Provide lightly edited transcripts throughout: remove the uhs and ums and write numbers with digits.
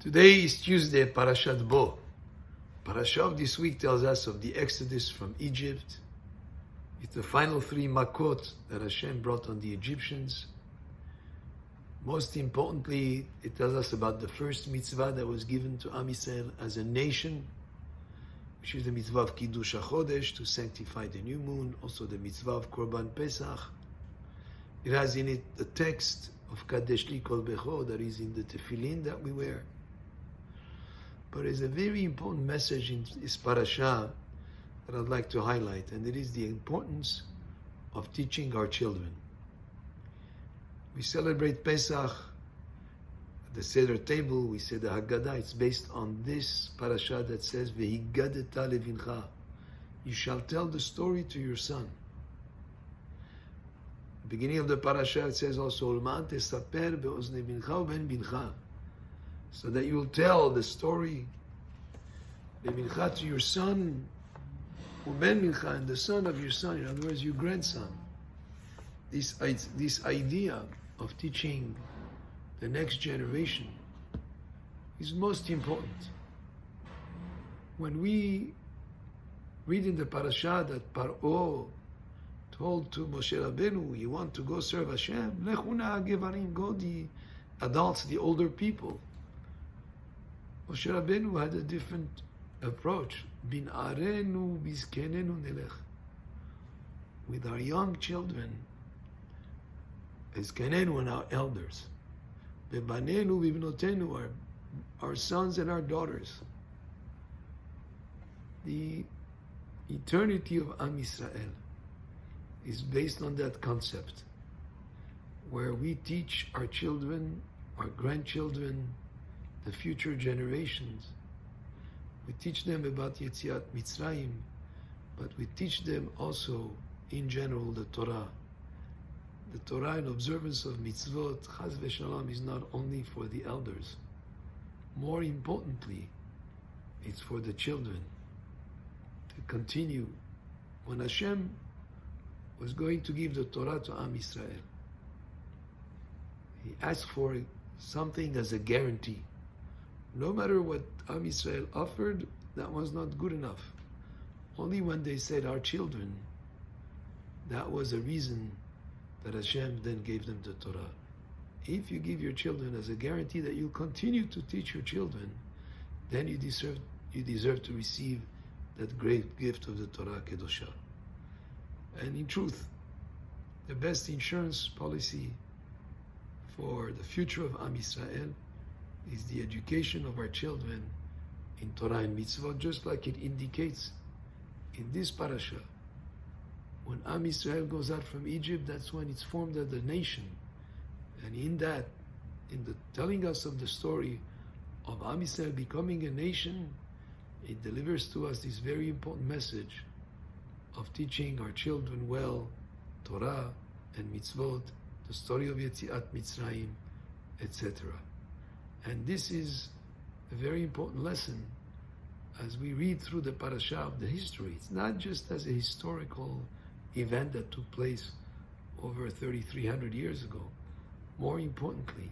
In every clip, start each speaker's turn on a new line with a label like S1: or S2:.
S1: Today is Tuesday, Parashat Bo. Parasha of this week tells us of the exodus from Egypt. It's the final three makot that Hashem brought on the Egyptians. Most importantly, it tells us about the first mitzvah that was given to Am Yisrael as a nation, which is the mitzvah of Kiddush HaChodesh, to sanctify the new moon, also the mitzvah of Korban Pesach. It has in it the text of Kadesh Li Kol Becho that is in the tefillin that we wear. But there's a very important message in this parasha that I'd like to highlight, and it is the importance of teaching our children. We celebrate Pesach at the Seder table. We say the Vehigadta. It's based on this parasha that says, Vehigadta lebincha. You shall tell the story to your son. The beginning of the parasha it says also, Ulman tesaper be'ozne bincha u'ben bincha. So that you will tell the story, lebincha, to your son, u'ben bincha, and the son of your son, in other words, your grandson. This idea of teaching the next generation is most important. When we read in the parasha that Paro told to Moshe Rabbeinu, you want to go serve Hashem? Lechu na'agevarim, go the adults, the older people. Moshe Rabbeinu had a different approach. Bin arenu bizkenenu nelech. With our young children, bizkenenu and our elders. Bebanenu bibnotenu, our sons and our daughters. The eternity of Am Yisrael is based on that concept, where we teach our children, our grandchildren, the future generations. We teach them about Yetziat Mitzrayim, but we teach them also, in general, the Torah. The Torah and observance of mitzvot, chas v'shalom, is not only for the elders. More importantly, it's for the children to continue. When Hashem was going to give the Torah to Am Yisrael, He asked for something as a guarantee. No matter what Am Yisrael offered, that was not good enough. Only when they said, our children, that was a reason that Hashem then gave them the Torah. If you give your children as a guarantee that you'll continue to teach your children, then you deserve to receive that great gift of the Torah Kedosha. And in truth, the best insurance policy for the future of Am Yisrael is the education of our children in Torah and Mitzvot, just like it indicates in this parasha. When Am Yisrael goes out from Egypt, that's when it's formed as a nation. And in that, in the telling us of the story of Am Yisrael becoming a nation, it delivers to us this very important message of teaching our children well Torah and Mitzvot, the story of Yetziat Mitzrayim, etc. And this is a very important lesson as we read through the parasha of the history. It's not just as a historical event that took place over 3,300 years ago. More importantly,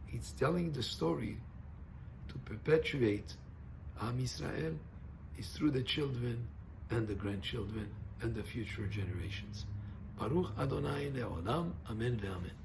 S1: it's telling the story to perpetuate Am Yisrael is through the children and the grandchildren and the future generations. Baruch Adonai Le'olam, Amen ve'Amen.